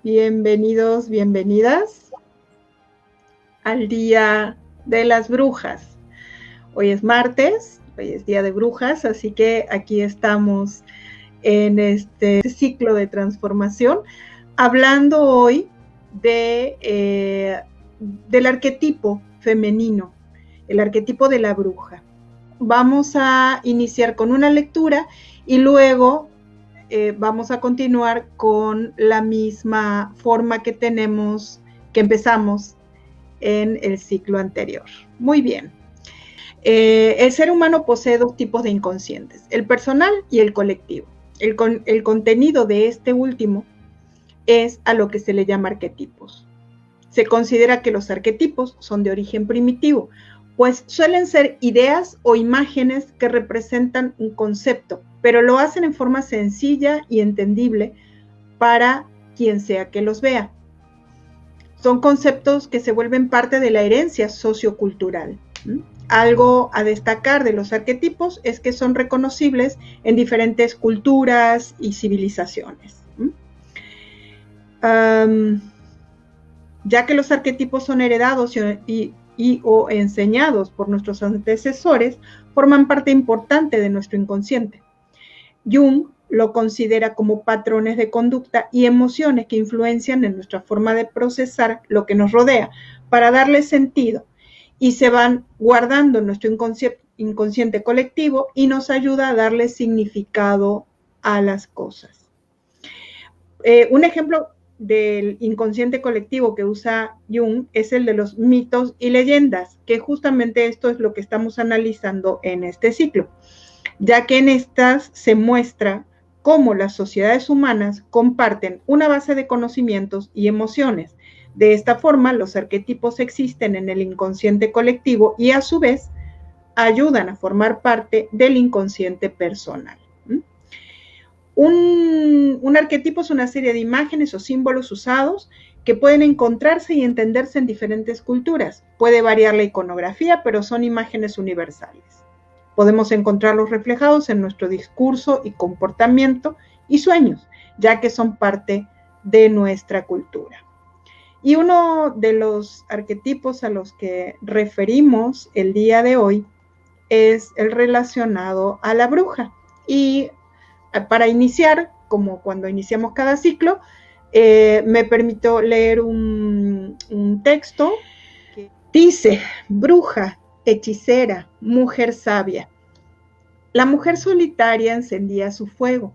Bienvenidos, bienvenidas al Día de las Brujas. Hoy es martes, hoy es Día de Brujas, así que aquí estamos en este ciclo de transformación, hablando hoy del arquetipo femenino, el arquetipo de la bruja. Vamos a iniciar con una lectura y luego vamos a continuar con la misma forma que empezamos en el ciclo anterior. Muy bien. El ser humano posee dos tipos de inconscientes, el personal y el colectivo. El contenido de este último es a lo que se le llama arquetipos. Se considera que los arquetipos son de origen primitivo, pues suelen ser ideas o imágenes que representan un concepto, pero lo hacen en forma sencilla y entendible para quien sea que los vea. Son conceptos que se vuelven parte de la herencia sociocultural. Algo a destacar de los arquetipos es que son reconocibles en diferentes culturas y civilizaciones. Ya que los arquetipos son heredados o enseñados por nuestros antecesores, forman parte importante de nuestro inconsciente. Jung lo considera como patrones de conducta y emociones que influencian en nuestra forma de procesar lo que nos rodea para darle sentido y se van guardando en nuestro inconsciente colectivo y nos ayuda a darle significado a las cosas. Un ejemplo del inconsciente colectivo que usa Jung es el de los mitos y leyendas, que justamente esto es lo que estamos analizando en este ciclo, ya que en estas se muestra cómo las sociedades humanas comparten una base de conocimientos y emociones. De esta forma, los arquetipos existen en el inconsciente colectivo y a su vez ayudan a formar parte del inconsciente personal. Un arquetipo es una serie de imágenes o símbolos usados que pueden encontrarse y entenderse en diferentes culturas. Puede variar la iconografía, pero son imágenes universales. Podemos encontrarlos reflejados en nuestro discurso y comportamiento y sueños, ya que son parte de nuestra cultura. Y uno de los arquetipos a los que referimos el día de hoy es el relacionado a la bruja. Y para iniciar, como cuando iniciamos cada ciclo, me permito leer un texto que dice: bruja, hechicera, mujer sabia. La mujer solitaria encendía su fuego.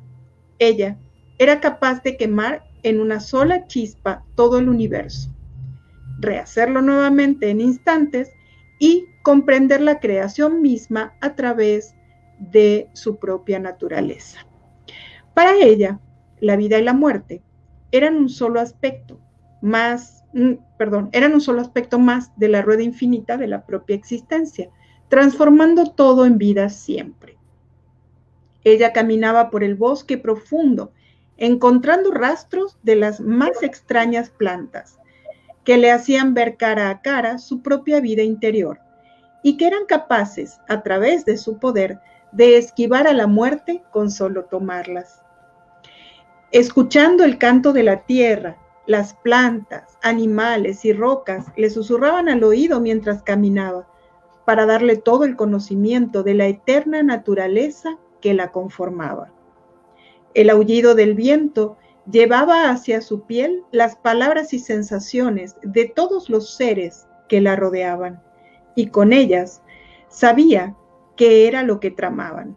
Ella era capaz de quemar en una sola chispa todo el universo, rehacerlo nuevamente en instantes y comprender la creación misma a través de su propia naturaleza. Para ella, la vida y la muerte eran un solo aspecto más de la rueda infinita de la propia existencia, transformando todo en vida siempre. Ella caminaba por el bosque profundo, encontrando rastros de las más extrañas plantas, que le hacían ver cara a cara su propia vida interior, y que eran capaces, a través de su poder, de esquivar a la muerte con solo tomarlas. Escuchando el canto de la tierra, las plantas, animales y rocas le susurraban al oído mientras caminaba, para darle todo el conocimiento de la eterna naturaleza que la conformaba. El aullido del viento llevaba hacia su piel las palabras y sensaciones de todos los seres que la rodeaban, y con ellas sabía qué era lo que tramaban.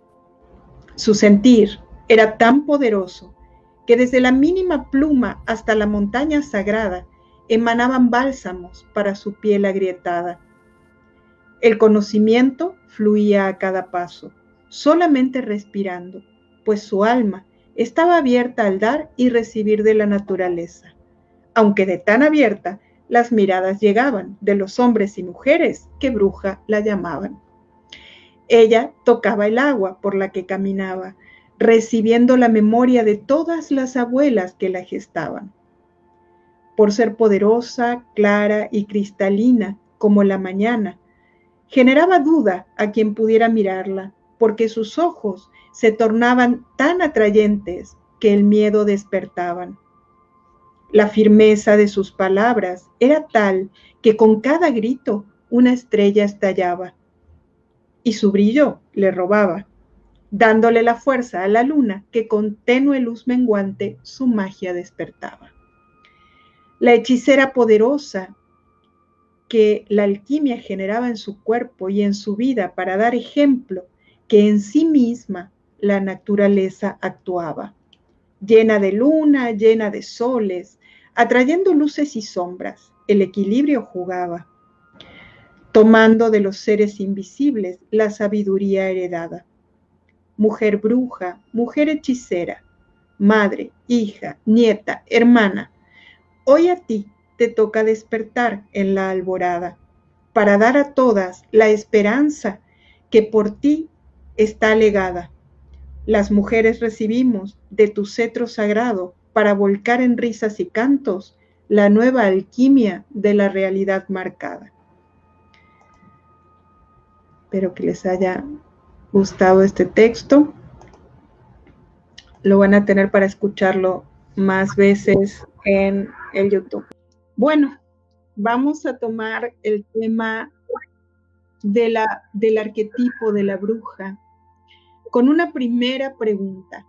Su sentir era tan poderoso que desde la mínima pluma hasta la montaña sagrada emanaban bálsamos para su piel agrietada. El conocimiento fluía a cada paso, solamente respirando, pues su alma estaba abierta al dar y recibir de la naturaleza, aunque de tan abierta las miradas llegaban de los hombres y mujeres que bruja la llamaban. Ella tocaba el agua por la que caminaba, recibiendo la memoria de todas las abuelas que la gestaban. Por ser poderosa, clara y cristalina como la mañana, generaba duda a quien pudiera mirarla, porque sus ojos se tornaban tan atrayentes que el miedo despertaban. La firmeza de sus palabras era tal que con cada grito una estrella estallaba y su brillo le robaba, dándole la fuerza a la luna que con tenue luz menguante su magia despertaba. La hechicera poderosa que la alquimia generaba en su cuerpo y en su vida para dar ejemplo que en sí misma la naturaleza actuaba, llena de luna, llena de soles, atrayendo luces y sombras, el equilibrio jugaba, tomando de los seres invisibles la sabiduría heredada. Mujer bruja, mujer hechicera, madre, hija, nieta, hermana, hoy a ti te toca despertar en la alborada para dar a todas la esperanza que por ti está legada. Las mujeres recibimos de tu cetro sagrado para volcar en risas y cantos la nueva alquimia de la realidad marcada. Espero que les haya gustado este texto. Lo van a tener para escucharlo más veces en el YouTube. Bueno, vamos a tomar el tema del arquetipo de la bruja con una primera pregunta.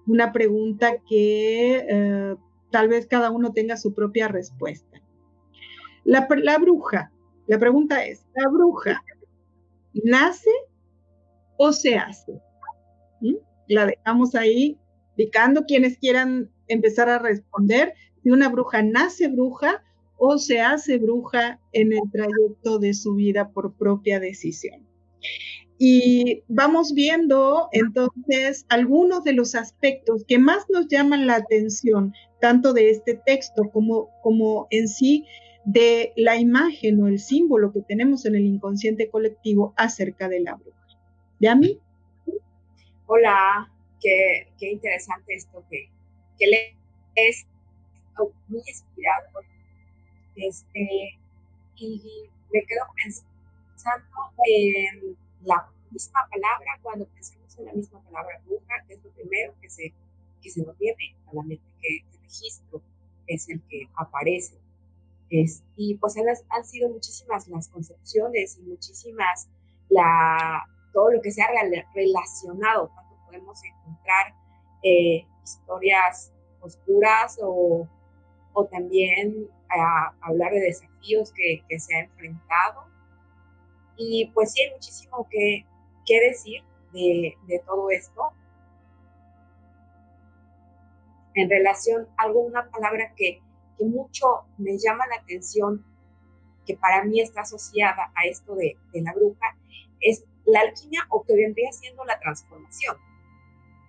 Una pregunta que tal vez cada uno tenga su propia respuesta. La bruja, la pregunta es, ¿la bruja nace o se hace? ¿Mm? La dejamos ahí picando, quienes quieran empezar a responder si una bruja nace bruja o se hace bruja en el trayecto de su vida por propia decisión. Y vamos viendo entonces algunos de los aspectos que más nos llaman la atención, tanto de este texto como en sí de la imagen o el símbolo que tenemos en el inconsciente colectivo acerca de la bruja. ¿Yami? Hola, qué interesante esto que lees, muy inspirador. Y me quedo pensando en la misma palabra, cuando pensamos en la misma palabra bruja, que es lo primero que se nos viene a la mente, que el registro es el que aparece. Y pues han sido muchísimas las concepciones y muchísimas todo lo que se ha relacionado. Tanto podemos encontrar historias oscuras o también hablar de desafíos que se ha enfrentado. Y pues sí, hay muchísimo que decir de todo esto. En relación a una palabra que mucho me llama la atención, que para mí está asociada a esto de la bruja, es la alquimia, o que vendría siendo la transformación.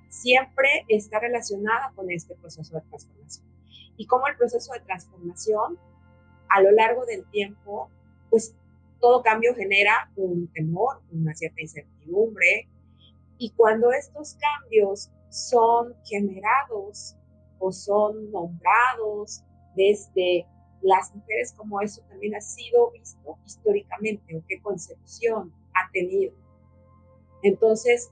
Siempre está relacionada con este proceso de transformación. Y como el proceso de transformación, a lo largo del tiempo, pues todo cambio genera un temor, una cierta incertidumbre, y cuando estos cambios son generados o son nombrados desde las mujeres, como eso también ha sido visto históricamente, o qué concepción ha tenido. Entonces,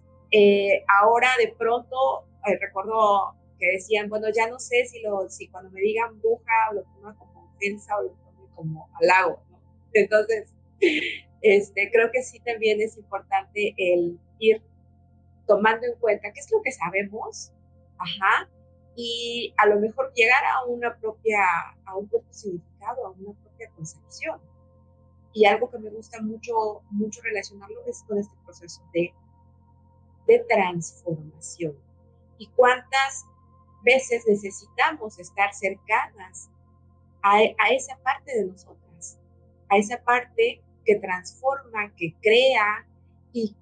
ahora de pronto, recuerdo que decían, bueno, ya no sé si cuando me digan bruja lo toman como ofensa o lo toman como halago, ¿no? Entonces, creo que sí también es importante el ir tomando en cuenta qué es lo que sabemos, y a lo mejor llegar a un propio significado, a una propia concepción. Y algo que me gusta mucho relacionarlo es con este proceso de transformación. Y cuántas veces necesitamos estar cercanas a esa parte de nosotras, a esa parte que transforma, que crea y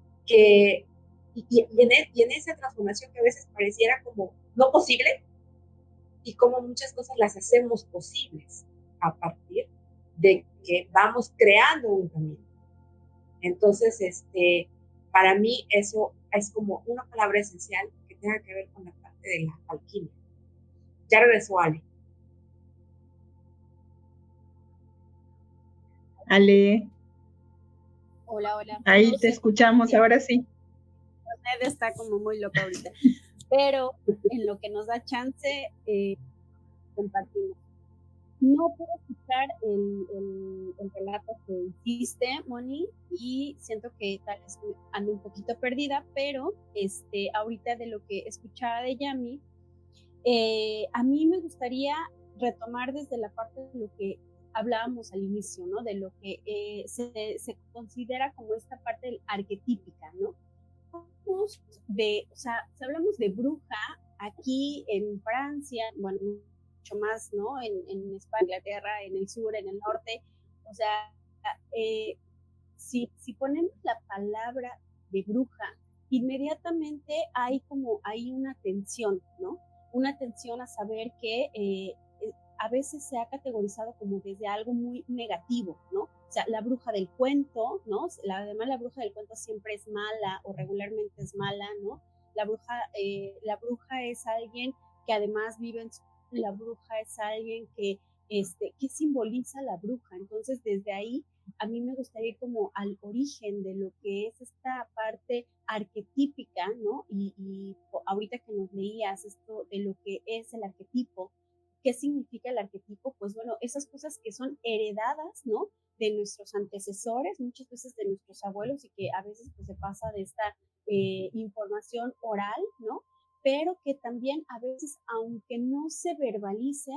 en esa transformación que a veces pareciera como no posible, y como muchas cosas las hacemos posibles a partir de que vamos creando un camino. Entonces, para mí eso es como una palabra esencial que tenga que ver con la parte de la alquimia. Ya regresó Ale. Ale. Hola, hola. Ahí no te escuchamos, ahora sí. Internet está como muy loca ahorita. Pero en lo que nos da chance, compartimos. No puedo escuchar el relato que hiciste, Moni, y siento que tal vez ando un poquito perdida, pero ahorita de lo que escuchaba de Yami, a mí me gustaría retomar desde la parte de lo que hablábamos al inicio, ¿no? De lo que se considera como esta parte arquetípica, ¿no? O sea, si hablamos de bruja, aquí en Francia, bueno, mucho más, ¿no? En España, Inglaterra, en el sur, en el norte, o sea, si ponemos la palabra de bruja, inmediatamente hay una tensión, ¿no? Una tensión a saber que a veces se ha categorizado como desde algo muy negativo, ¿no? O sea, la bruja del cuento, ¿no? Además, la bruja del cuento siempre es mala o regularmente es mala, ¿no? La bruja es alguien que además vive en la bruja es alguien que simboliza la bruja. Entonces, desde ahí, a mí me gustaría ir como al origen de lo que es esta parte arquetípica, ¿no? Y ahorita que nos leías esto de lo que es el arquetipo, ¿qué significa el arquetipo? Pues bueno, esas cosas que son heredadas, ¿no? De nuestros antecesores, muchas veces de nuestros abuelos y que a veces pues se pasa de esta información oral, ¿no? Pero que también a veces, aunque no se verbalice,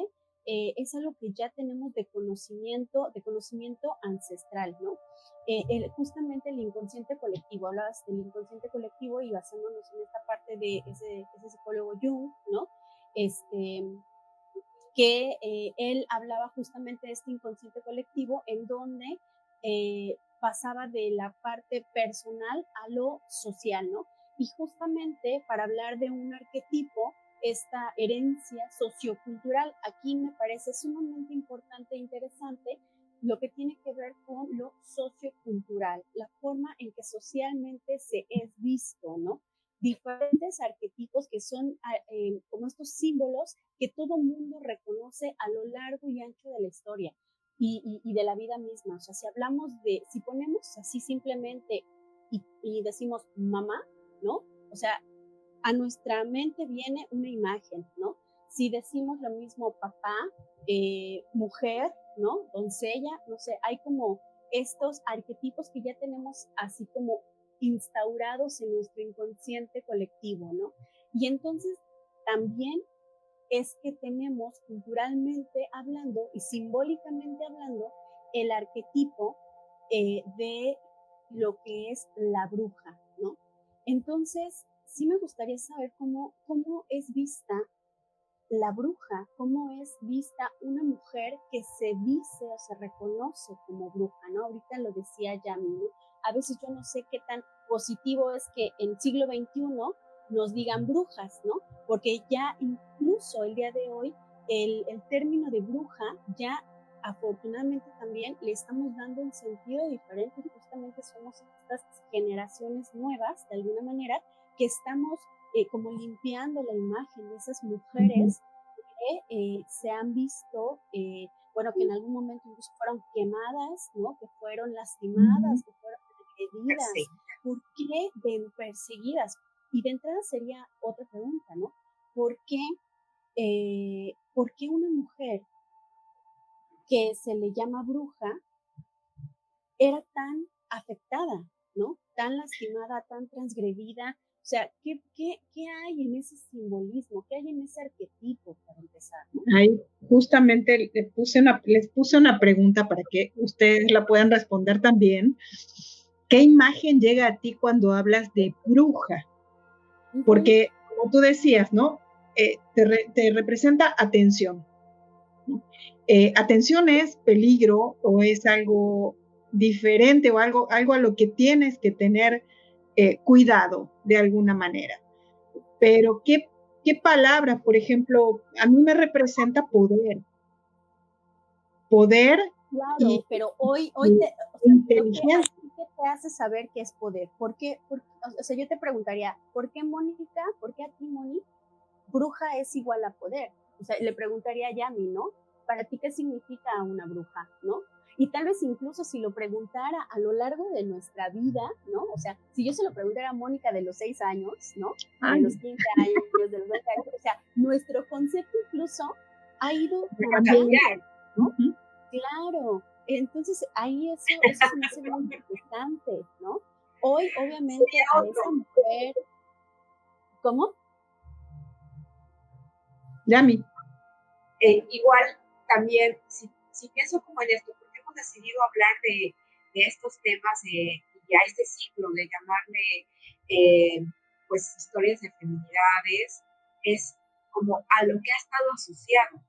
es algo que ya tenemos de conocimiento ancestral, ¿no? Justamente el inconsciente colectivo, hablabas del inconsciente colectivo y basándonos en esta parte de ese psicólogo Jung, ¿no? Que él hablaba justamente de este inconsciente colectivo en donde pasaba de la parte personal a lo social, ¿no? Y justamente para hablar de un arquetipo, esta herencia sociocultural, aquí me parece sumamente importante e interesante lo que tiene que ver con lo sociocultural, la forma en que socialmente se es visto, ¿no? Diferentes arquetipos que son como estos símbolos que todo mundo reconoce a lo largo y ancho de la historia y de la vida misma. O sea, si ponemos así simplemente y decimos mamá, ¿no? O sea, a nuestra mente viene una imagen, ¿no? Si decimos lo mismo papá, mujer, ¿no? Doncella, no sé, hay como estos arquetipos que ya tenemos así como instaurados en nuestro inconsciente colectivo, ¿no? Y entonces también es que tenemos culturalmente hablando y simbólicamente hablando el arquetipo de lo que es la bruja, ¿no? Entonces, sí me gustaría saber cómo es vista la bruja, cómo es vista una mujer que se dice o se reconoce como bruja, ¿no? Ahorita lo decía Yami, ¿no? A veces yo no sé qué tan positivo es que en siglo XXI nos digan brujas, ¿no? Porque ya incluso el día de hoy el término de bruja ya afortunadamente también le estamos dando un sentido diferente y justamente somos estas generaciones nuevas, de alguna manera, que estamos como limpiando la imagen de esas mujeres que se han visto, bueno, que en algún momento incluso fueron quemadas, ¿no? Que fueron lastimadas, que fueron agredidas. Sí. ¿Por qué perseguidas? Y de entrada sería otra pregunta, ¿no? ¿Por qué una mujer que se le llama bruja era tan afectada, ¿no? Tan lastimada, tan transgredida. O sea, ¿qué hay en ese simbolismo? ¿Qué hay en ese arquetipo, para empezar? ¿No? Ahí justamente les puse una pregunta para que ustedes la puedan responder también. ¿Qué imagen llega a ti cuando hablas de bruja? Porque, como tú decías, ¿no? Te representa atención, ¿no? Atención es peligro o es algo diferente o algo a lo que tienes que tener cuidado de alguna manera. Pero, ¿qué palabra, por ejemplo, a mí me representa poder? Poder claro, y pero hoy inteligencia. ¿qué te hace saber qué es poder? ¿Por qué? O sea, yo te preguntaría, ¿por qué Mónica, por qué a ti, Moni, bruja es igual a poder? O sea, le preguntaría a Yami, ¿no? Para ti, ¿qué significa una bruja, no? Y tal vez incluso si lo preguntara a lo largo de nuestra vida, ¿no? O sea, si yo se lo preguntara a Mónica de los 6 años, ¿no? De los 15 años, de los 20 años, o sea, nuestro concepto incluso ha ido cambiando. ¿no? Claro, entonces ahí eso se me hace muy interesante, ¿no? Hoy, obviamente, a esa mujer, ¿cómo? Yami. Igual también, si pienso como en esto, porque hemos decidido hablar de estos temas y a este ciclo de llamarle pues historias de feminidades, es como a lo que ha estado asociado,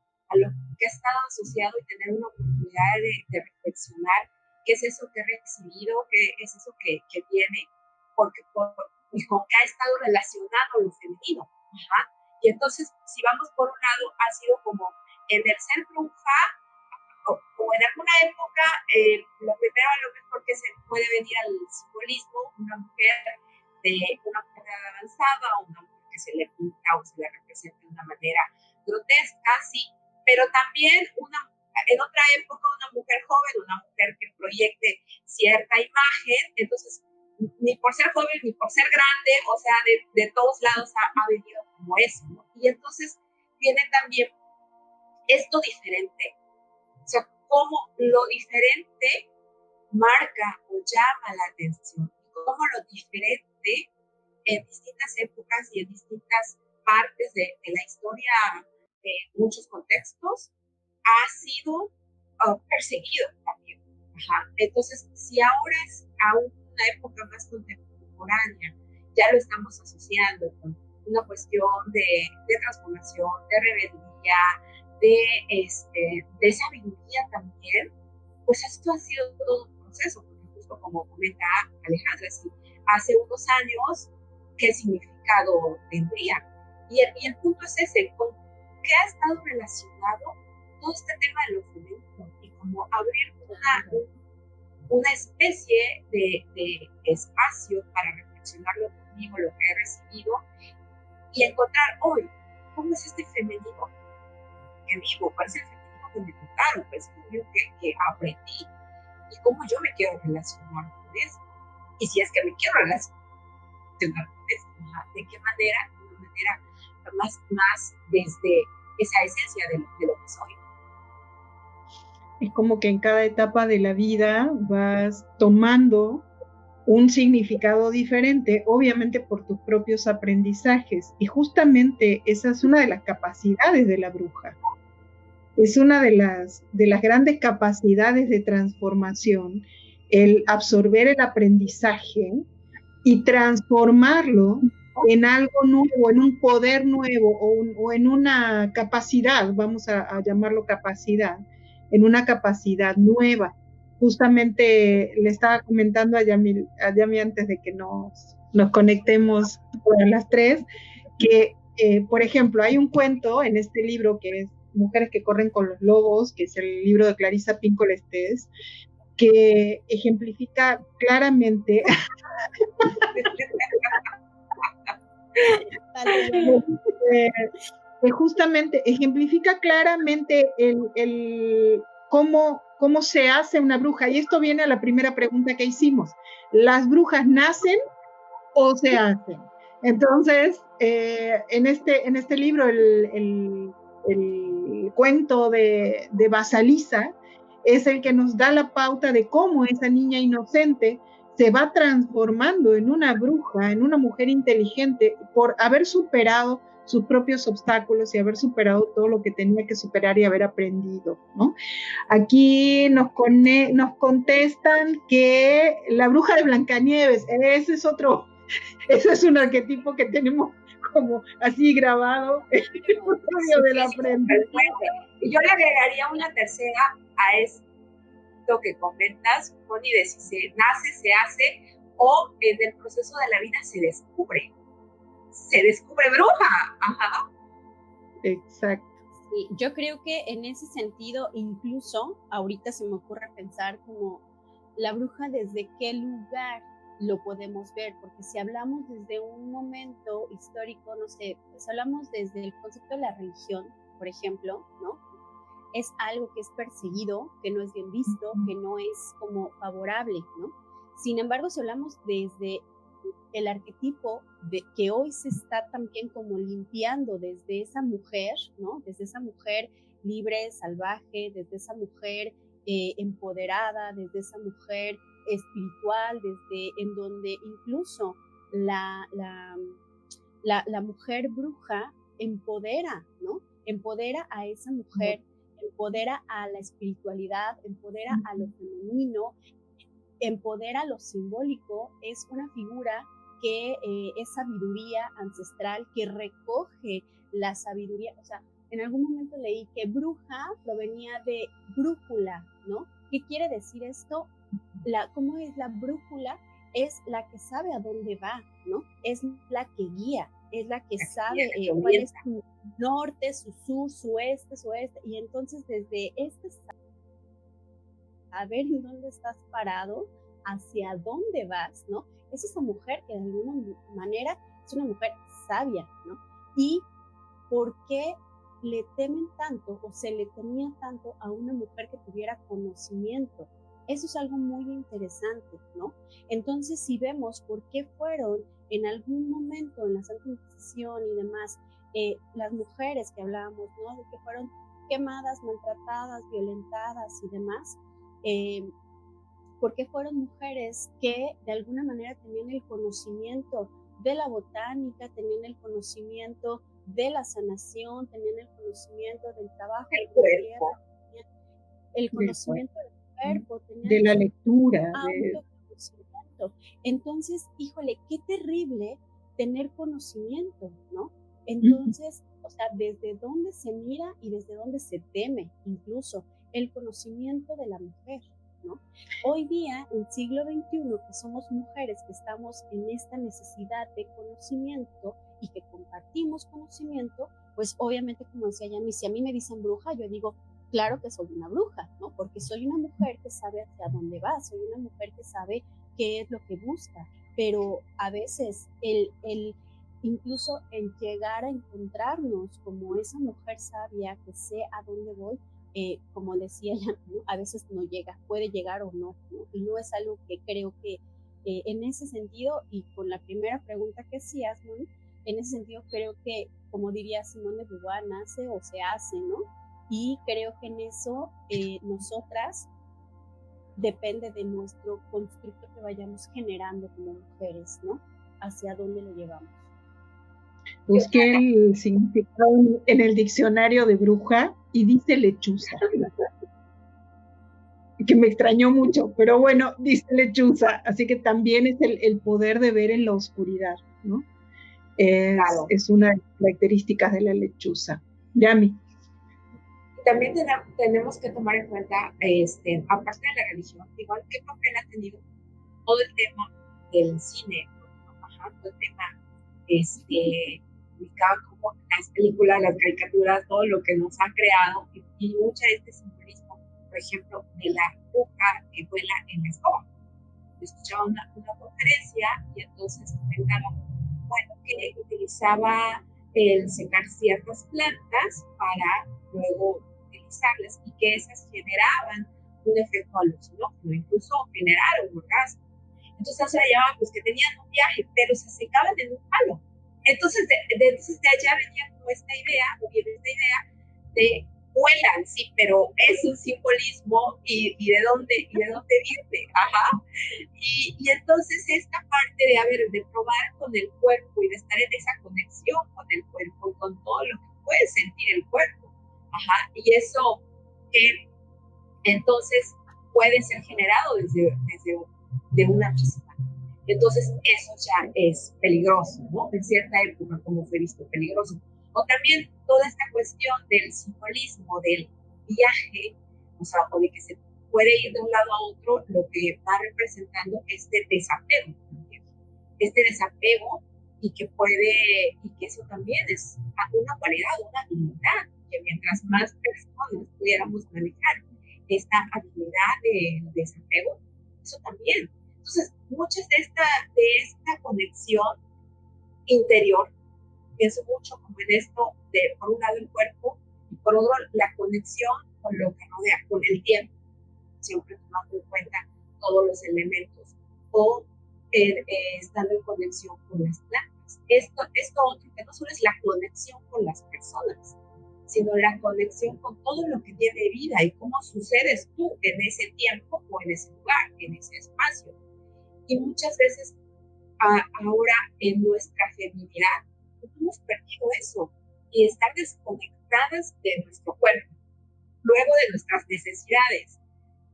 y tener una oportunidad de reflexionar qué es eso que he recibido, qué es eso que viene, porque pues, con qué ha estado relacionado lo femenino. Ajá. Y entonces, si vamos por un lado, ha sido como en el ser bruja, o en alguna época, lo primero a lo mejor que se puede venir al simbolismo, una mujer de edad avanzada, o una mujer que se le pinta o se le representa de una manera grotesca, sí, pero también en otra época una mujer joven, una mujer que proyecte cierta imagen, entonces ni por ser joven ni por ser grande, o sea, de todos lados ha venido como eso, ¿no? Y entonces viene también esto diferente, o sea, cómo lo diferente marca o llama la atención, cómo lo diferente en distintas épocas y en distintas partes de la historia, de muchos contextos, ha sido perseguido también. Ajá. Entonces, si ahora es aún una época más contemporánea, ya lo estamos asociando con una cuestión de transformación, de rebeldía, de sabiduría también, pues esto ha sido todo un proceso, porque justo como comenta Alejandra, sí, hace unos años, ¿qué significado tendría? Y el punto es ese, ¿con qué ha estado relacionado todo este tema de lo femenino? Y como abrir una especie de espacio para reflexionar lo conmigo, lo que he recibido, y encontrar hoy, ¿cómo es este femenino que vivo? ¿Cuál es el femenino que me educaron? ¿Cuál es el femenino que aprendí? ¿Y cómo yo me quiero relacionar con eso? Y si es que me quiero relacionar con eso, ¿de qué manera? De una manera más desde esa esencia de lo que soy. Es como que en cada etapa de la vida vas tomando un significado diferente, obviamente por tus propios aprendizajes. Y justamente esa es una de las capacidades de la bruja. Es una de las grandes capacidades de transformación, el absorber el aprendizaje y transformarlo en algo nuevo, en un poder nuevo o en una capacidad, vamos a llamarlo capacidad, en una capacidad nueva. Justamente le estaba comentando a Yami antes de que nos conectemos a las 3, que, por ejemplo, hay un cuento en este libro que es Mujeres que corren con los lobos, que es el libro de Clarissa Pinkola Estés, que ejemplifica claramente que justamente ejemplifica claramente cómo se hace una bruja. Y esto viene a la primera pregunta que hicimos. ¿Las brujas nacen o se hacen? Entonces, en este libro, el cuento de Basalisa es el que nos da la pauta de cómo esa niña inocente se va transformando en una bruja, en una mujer inteligente, por haber superado sus propios obstáculos y haber superado todo lo que tenía que superar y haber aprendido, ¿no? Aquí nos contestan que la bruja de Blancanieves, ese es un arquetipo que tenemos como así grabado en el medio de la frente. Y yo le agregaría una tercera a esto que comentas, Moni, de si se nace, se hace, o en el proceso de la vida se descubre bruja. Ajá. Exacto. Sí, yo creo que en ese sentido, incluso ahorita se me ocurre pensar como la bruja desde qué lugar lo podemos ver, porque si hablamos desde un momento histórico, no sé, pues hablamos desde el concepto de la religión, por ejemplo, ¿no? Es algo que es perseguido, que no es bien visto, que no es como favorable, ¿no? Sin embargo, si hablamos desde el arquetipo de que hoy se está también como limpiando desde esa mujer, ¿no? Desde esa mujer libre, salvaje, desde esa mujer empoderada, desde esa mujer espiritual, desde en donde incluso la mujer bruja empodera, ¿no? Empodera a esa mujer, empodera a la espiritualidad, empodera a lo femenino, empodera lo simbólico, es una figura que es sabiduría ancestral, que recoge la sabiduría, o sea, en algún momento leí que bruja provenía de brújula, ¿no? ¿Qué quiere decir esto? ¿Cómo es la brújula? Es la que sabe a dónde va, ¿no? Es la que guía, es la que sabe cuál es su norte, su sur, su este, y entonces desde saber en dónde estás parado, hacia dónde vas, ¿no? Es esa mujer que de alguna manera es una mujer sabia, ¿no? Y ¿por qué le temen tanto o se le temía tanto a una mujer que tuviera conocimiento? Eso es algo muy interesante, ¿no? Entonces, si vemos por qué fueron en algún momento en la Santa Inquisición y demás, las mujeres que hablábamos, ¿no? De que fueron quemadas, maltratadas, violentadas y demás, porque fueron mujeres que de alguna manera tenían el conocimiento de la botánica, tenían el conocimiento de la sanación, tenían el conocimiento del trabajo del cuerpo, el conocimiento del cuerpo, tenían de la lectura, autoconocimiento. Entonces, híjole, qué terrible tener conocimiento, ¿no? Entonces, o sea, desde dónde se mira y desde dónde se teme, incluso el conocimiento de la mujer, ¿no? Hoy día, en el siglo XXI, que somos mujeres que estamos en esta necesidad de conocimiento y que compartimos conocimiento, pues obviamente, como decía Yami, si a mí me dicen bruja, yo digo, claro que soy una bruja, ¿no? Porque soy una mujer que sabe hacia dónde va, soy una mujer que sabe qué es lo que busca, pero a veces incluso el llegar a encontrarnos como esa mujer sabia que sé a dónde voy, como decía ella, ¿no? A veces no llega, puede llegar o no, ¿no? Y no es algo que creo que en ese sentido, y con la primera pregunta que hacías, ¿no? En ese sentido creo que, como diría Simone de Beauvoir, nace o se hace, ¿no? Y creo que en eso nosotras depende de nuestro constructo que vayamos generando como mujeres, ¿no? Hacia dónde lo llevamos. Busqué el significado en el diccionario de bruja y dice lechuza, que me extrañó mucho, pero bueno, dice lechuza, así que también es el poder de ver en la oscuridad, ¿no? Claro. Es una de las características de la lechuza. Yami. También tenemos que tomar en cuenta, aparte de la religión, igual qué papel ha tenido todo el tema del cine, todo el tema ubicado como las películas, las caricaturas, todo lo que nos ha creado, y mucho de este simbolismo, por ejemplo, de la bruja que vuela en la escoba. Escuchaba una conferencia y entonces comentaban, bueno, que utilizaba el secar ciertas plantas para luego utilizarlas y que esas generaban un efecto alucinógeno, incluso generaron un orgasmo. Entonces se llamaban pues que tenían un viaje, pero se secaban en un palo. Entonces de allá venía como esta idea, o bien esta idea de vuelan, sí, pero es un simbolismo y de dónde viene, ajá. Y entonces esta parte de probar con el cuerpo y de estar en esa conexión con el cuerpo y con todo lo que puede sentir el cuerpo, ajá, y eso que entonces puede ser generado desde de una misma. Entonces eso ya es peligroso, ¿no? En cierta época como fue visto peligroso. O también toda esta cuestión del simbolismo, del viaje, o sea, o de que se puede ir de un lado a otro, lo que va representando este desapego, este desapego y que eso también es una cualidad, una habilidad, que mientras más personas pudiéramos manejar esta habilidad de desapego, eso también. Entonces, muchas de esta conexión interior, pienso mucho como en esto de, por un lado, el cuerpo y por otro, la conexión con lo que rodea, con el tiempo, siempre tomando en cuenta todos los elementos, o estando en conexión con las plantas. Esto otro, que no solo es la conexión con las personas, sino la conexión con todo lo que tiene vida y cómo sucedes tú en ese tiempo o en ese lugar, en ese espacio. Y muchas veces ahora en nuestra feminidad hemos perdido eso y estar desconectadas de nuestro cuerpo, luego de nuestras necesidades,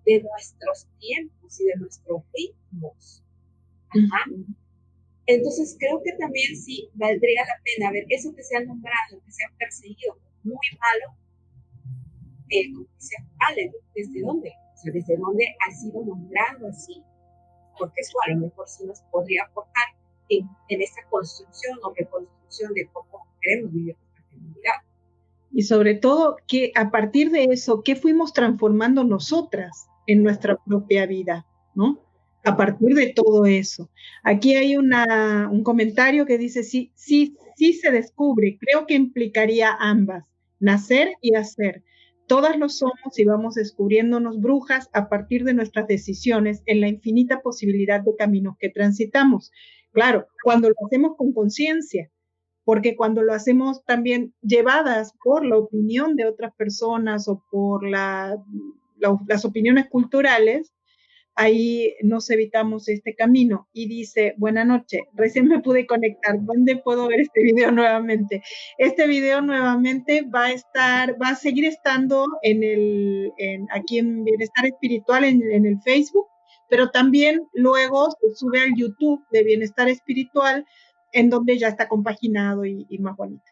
de nuestros tiempos y de nuestros ritmos. Ajá. Entonces creo que también sí valdría la pena ver eso que se ha nombrado, que se ha perseguido muy malo, como dice vale, ¿desde dónde? O sea, ¿desde dónde ha sido nombrado así? Porque eso a lo mejor sí nos podría aportar en esta construcción o reconstrucción de cómo queremos vivir nuestra feminidad. Y sobre todo, que a partir de eso, ¿qué fuimos transformando nosotras en nuestra propia vida? ¿No? A partir de todo eso. Aquí hay un comentario que dice, sí se descubre, creo que implicaría ambas, nacer y hacer. Todas lo somos y vamos descubriéndonos brujas a partir de nuestras decisiones en la infinita posibilidad de caminos que transitamos. Claro, cuando lo hacemos con conciencia, porque cuando lo hacemos también llevadas por la opinión de otras personas o por las opiniones culturales, ahí nos evitamos este camino. Y dice, buenas noches, recién me pude conectar, ¿dónde puedo ver este video nuevamente? Este video nuevamente va a seguir estando aquí en Bienestar Espiritual en el Facebook, pero también luego se sube al YouTube de Bienestar Espiritual, en donde ya está compaginado y más bonito.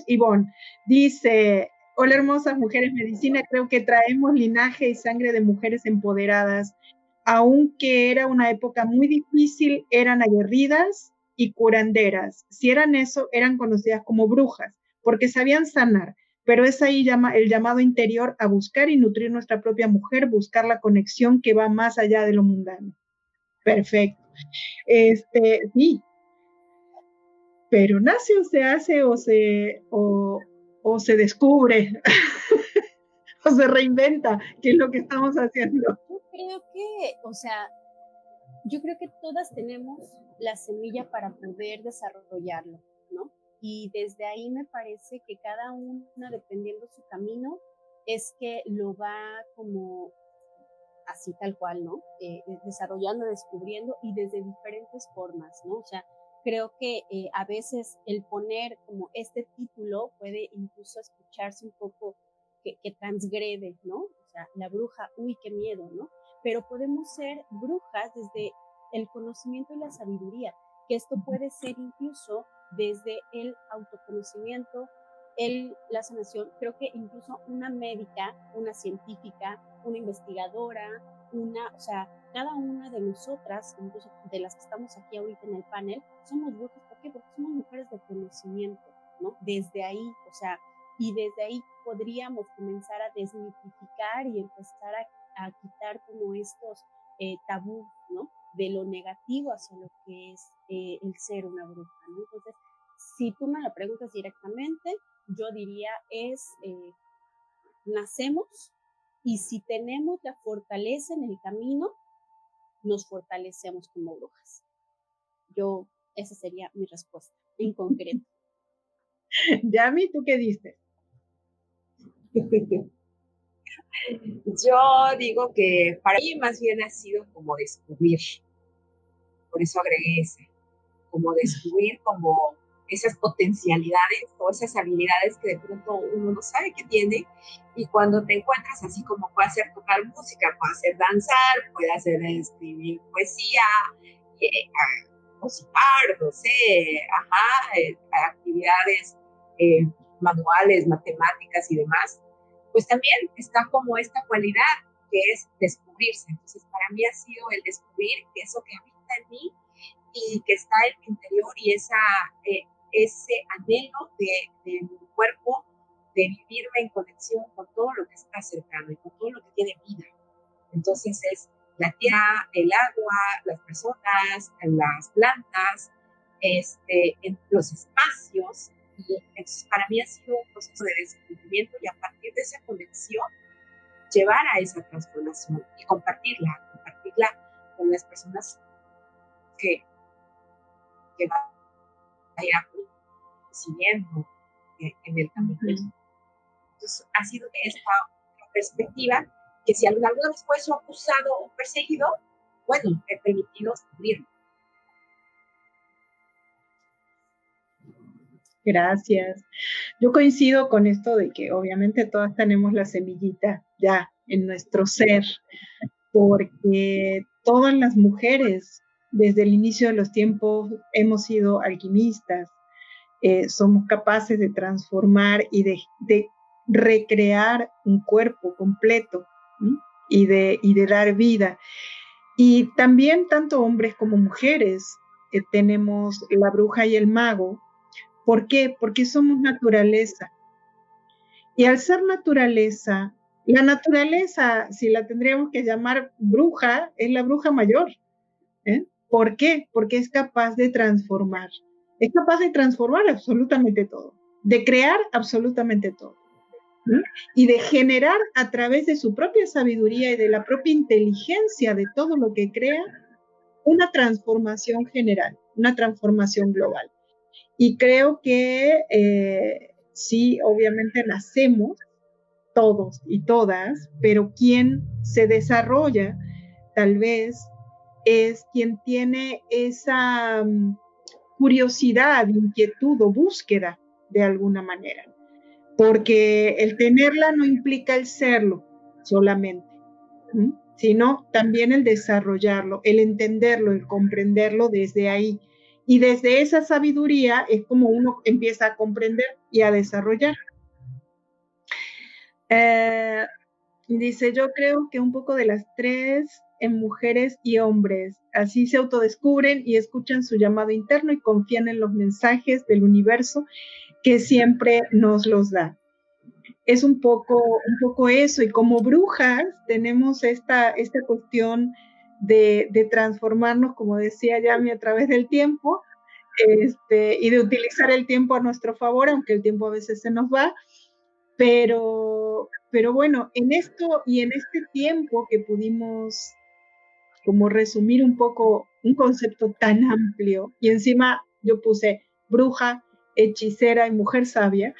Ivonne dice, hola hermosas mujeres medicina, creo que traemos linaje y sangre de mujeres empoderadas, aunque era una época muy difícil, eran aguerridas y curanderas. Si eran eso, eran conocidas como brujas, porque sabían sanar, pero es ahí el llamado interior a buscar y nutrir nuestra propia mujer, buscar la conexión que va más allá de lo mundano. Perfecto. Sí, pero nace o se hace o se descubre o se reinventa, que es lo que estamos haciendo. Yo creo que todas tenemos la semilla para poder desarrollarlo, ¿no? Y desde ahí me parece que cada una, dependiendo su camino, es que lo va como así tal cual, ¿no? Desarrollando, descubriendo y desde diferentes formas, ¿no? O sea, creo que a veces el poner como este título puede incluso escucharse un poco que transgrede, ¿no? O sea, la bruja, uy, qué miedo, ¿no? Pero podemos ser brujas desde el conocimiento y la sabiduría, que esto puede ser incluso desde el autoconocimiento, la sanación. Creo que incluso una médica, una científica, una investigadora, o sea, cada una de nosotras, incluso de las que estamos aquí ahorita en el panel, somos brujas. ¿Por qué? Porque somos mujeres de conocimiento, ¿no? Desde ahí, o sea, y desde ahí podríamos comenzar a desmitificar y empezar a quitar como estos tabús, ¿no? De lo negativo hacia lo que es el ser una bruja, ¿no? Entonces, si tú me lo preguntas directamente, yo diría nacemos, y si tenemos la fortaleza en el camino, nos fortalecemos como brujas. Esa sería mi respuesta en concreto. Yami, ¿tú qué dices? Yo digo que para mí más bien ha sido como descubrir, por eso agregué ese, como descubrir como esas potencialidades o esas habilidades que de pronto uno no sabe que tiene, y cuando te encuentras así como puede ser tocar música, puede ser danzar, puede hacer escribir poesía, musicar, no sé, actividades manuales, matemáticas y demás, pues también está como esta cualidad que es descubrirse. Entonces para mí ha sido el descubrir eso que habita en mí y que está en mi interior, y ese anhelo de mi cuerpo de vivirme en conexión con todo lo que está cercano y con todo lo que tiene vida. Entonces es la tierra, el agua, las personas, las plantas, en los espacios. Y entonces para mí ha sido un proceso de descubrimiento, y a partir de esa conexión llevar a esa transformación y compartirla con las personas que vayan siguiendo en el camino. Entonces, ha sido esta perspectiva que si alguna vez fue eso acusado o perseguido, bueno, he permitido descubrirlo. Gracias. Yo coincido con esto de que obviamente todas tenemos la semillita ya en nuestro ser, porque todas las mujeres desde el inicio de los tiempos hemos sido alquimistas, somos capaces de transformar y de recrear un cuerpo completo, ¿sí? y de dar vida. Y también tanto hombres como mujeres tenemos la bruja y el mago. ¿Por qué? Porque somos naturaleza. Y al ser naturaleza, la naturaleza, si la tendríamos que llamar bruja, es la bruja mayor. ¿Por qué? Porque es capaz de transformar. Es capaz de transformar absolutamente todo, de crear absolutamente todo. Y de generar a través de su propia sabiduría y de la propia inteligencia de todo lo que crea, una transformación general, una transformación global. Y creo que sí, obviamente nacemos todos y todas, pero quien se desarrolla tal vez es quien tiene esa curiosidad, inquietud o búsqueda de alguna manera, porque el tenerla no implica el serlo solamente, sino también el desarrollarlo, el entenderlo, el comprenderlo desde ahí. Y desde esa sabiduría es como uno empieza a comprender y a desarrollar. Dice, yo creo que un poco de las tres en mujeres y hombres, así se autodescubren y escuchan su llamado interno y confían en los mensajes del universo que siempre nos los da. Es un poco eso, y como brujas tenemos esta cuestión de transformarnos, como decía Yami, a través del tiempo, y de utilizar el tiempo a nuestro favor, aunque el tiempo a veces se nos va, pero bueno, en esto y en este tiempo que pudimos como resumir un poco un concepto tan amplio, y encima yo puse bruja, hechicera y mujer sabia,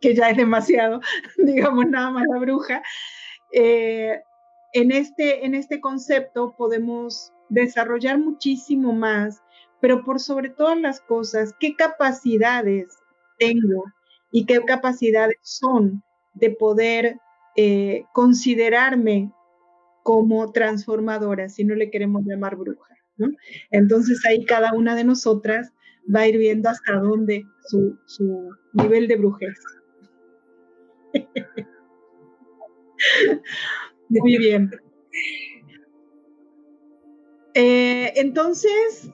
que ya es demasiado, digamos nada más la bruja, en este concepto podemos desarrollar muchísimo más, pero por sobre todas las cosas, ¿qué capacidades tengo y qué capacidades son de poder considerarme como transformadora, si no le queremos llamar bruja, ¿no? Entonces ahí cada una de nosotras va a ir viendo hasta dónde su nivel de brujez. Muy bien. Entonces,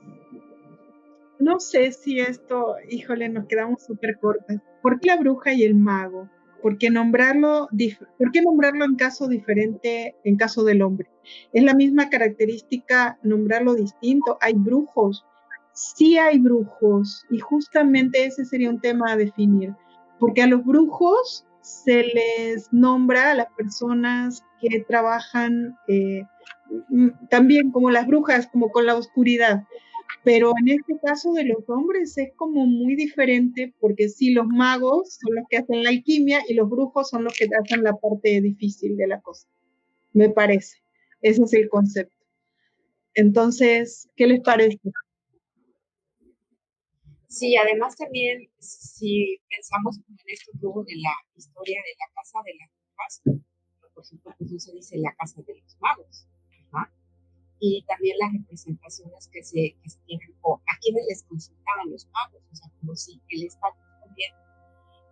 no sé si esto, híjole, nos quedamos súper cortas. ¿Por qué la bruja y el mago? ¿Por qué nombrarlo en caso diferente en caso del hombre? ¿Es la misma característica nombrarlo distinto? ¿Hay brujos? Sí hay brujos, y justamente ese sería un tema a definir, porque a los brujos se les nombra a las personas que trabajan también como las brujas, como con la oscuridad. Pero en este caso de los hombres es como muy diferente, porque sí, los magos son los que hacen la alquimia y los brujos son los que hacen la parte difícil de la cosa, me parece. Ese es el concepto. Entonces, ¿qué les parece? Sí, además también, si pensamos en esto luego de la historia de la casa de las brujas, por supuesto no se dice la casa de los magos, ¿no? Y también las representaciones que se tienen, o a quienes les consultaban los magos, o sea, como si el Estado también,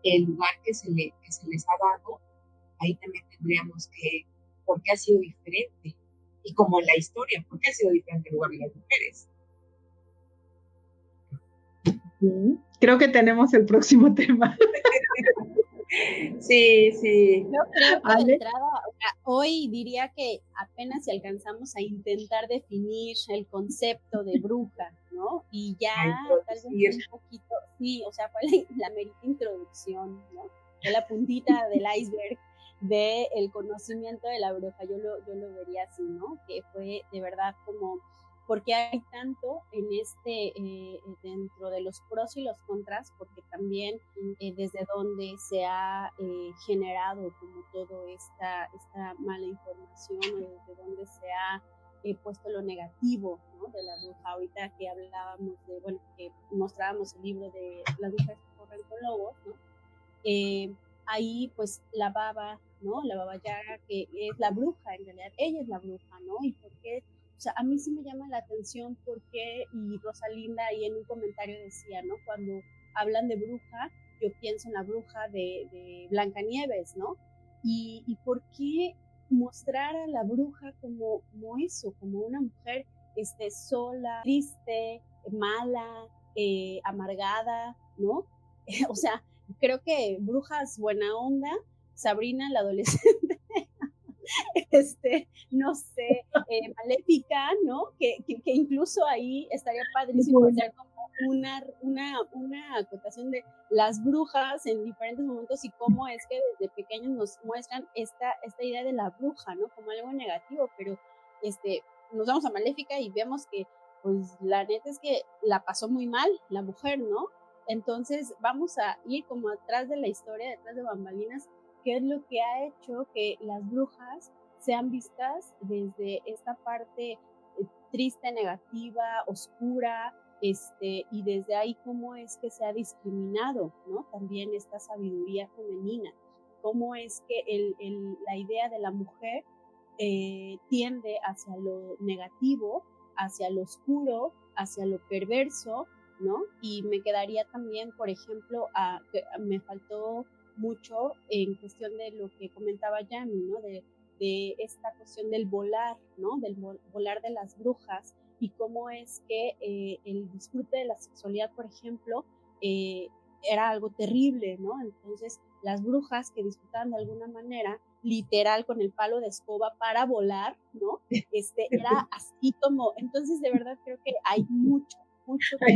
el lugar que se les ha dado, ahí también tendríamos que, ¿por qué ha sido diferente? Y como en la historia, ¿por qué ha sido diferente el lugar de las mujeres? Creo que tenemos el próximo tema. Sí, sí. Yo creo que de entrada, hoy diría que apenas si alcanzamos a intentar definir el concepto de bruja, ¿no? Y ya tal vez un poquito, sí, o sea, fue la merita introducción, ¿no? Fue la puntita del iceberg del conocimiento de la bruja. Yo lo vería así, ¿no? Que fue de verdad como porque hay tanto en dentro de los pros y los contras, porque también desde donde se ha generado como todo esta mala información, o desde donde se ha puesto lo negativo, ¿no? De la bruja. Ahorita que hablábamos que mostrábamos el libro de Las mujeres que corren con lobos, ¿no? Ahí pues la Baba, ¿no? La Baba Yaga, que es la bruja, en realidad ella es la bruja, ¿no? Y por qué, o sea, a mí sí me llama la atención porque, y Rosalinda ahí en un comentario decía, ¿no? Cuando hablan de bruja, yo pienso en la bruja de Blancanieves, ¿no? Y por qué mostrar a la bruja como eso, como una mujer sola, triste, mala, amargada, ¿no? O sea, creo que Brujas buena onda, Sabrina la adolescente, no sé, Maléfica, ¿no? Que incluso ahí estaría padrísimo hacer como una acotación de las brujas en diferentes momentos y cómo es que desde pequeños nos muestran esta idea de la bruja, ¿no? Como algo negativo, pero nos vamos a Maléfica y vemos que, pues, la neta es que la pasó muy mal la mujer, ¿no? Entonces vamos a ir como atrás de la historia, detrás de bambalinas, qué es lo que ha hecho que las brujas sean vistas desde esta parte triste, negativa, oscura, y desde ahí cómo es que se ha discriminado, ¿no? También esta sabiduría femenina, cómo es que la idea de la mujer tiende hacia lo negativo, hacia lo oscuro, hacia lo perverso, ¿no? Y me quedaría también, por ejemplo, me faltó mucho en cuestión de lo que comentaba Yami, ¿no? De esta cuestión del volar, ¿no? Del volar de las brujas y cómo es que el disfrute de la sexualidad, por ejemplo, era algo terrible, ¿no? Entonces, las brujas que disfrutaban de alguna manera, literal, con el palo de escoba para volar, ¿no? Era así como, entonces, de verdad, creo que hay mucho que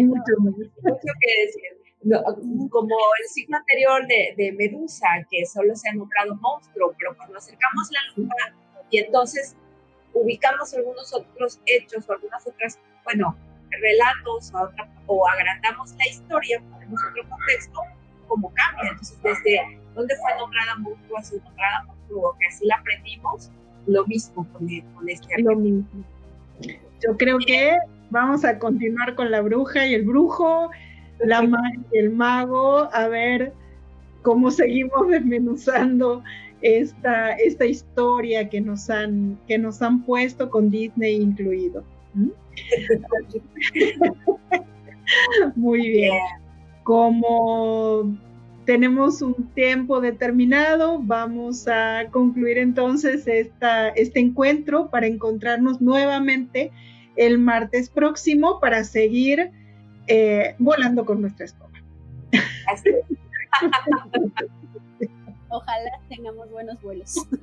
decir. No, como el signo anterior de Medusa, que solo se ha nombrado monstruo, pero cuando acercamos la lupa y entonces ubicamos algunos otros hechos o algunas otras, relatos o agrandamos la historia, ponemos otro contexto, como cambia. Entonces, desde dónde fue nombrada monstruo a ser nombrada monstruo, que así la aprendimos, lo mismo con este lo mismo. Yo creo que vamos a continuar con la bruja y el brujo, la magia y el mago, a ver cómo seguimos desmenuzando esta historia que nos han puesto con Disney incluido. Muy bien. Como tenemos un tiempo determinado, vamos a concluir entonces este encuentro para encontrarnos nuevamente el martes próximo para seguir volando con nuestra escoba. Ojalá tengamos buenos vuelos. Somos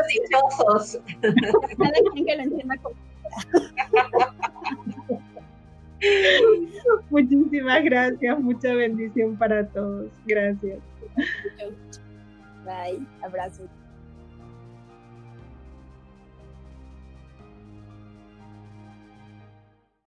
dichosos. Cada quien que lo entienda como Muchísimas gracias, mucha bendición para todos. Gracias. Bye, abrazos.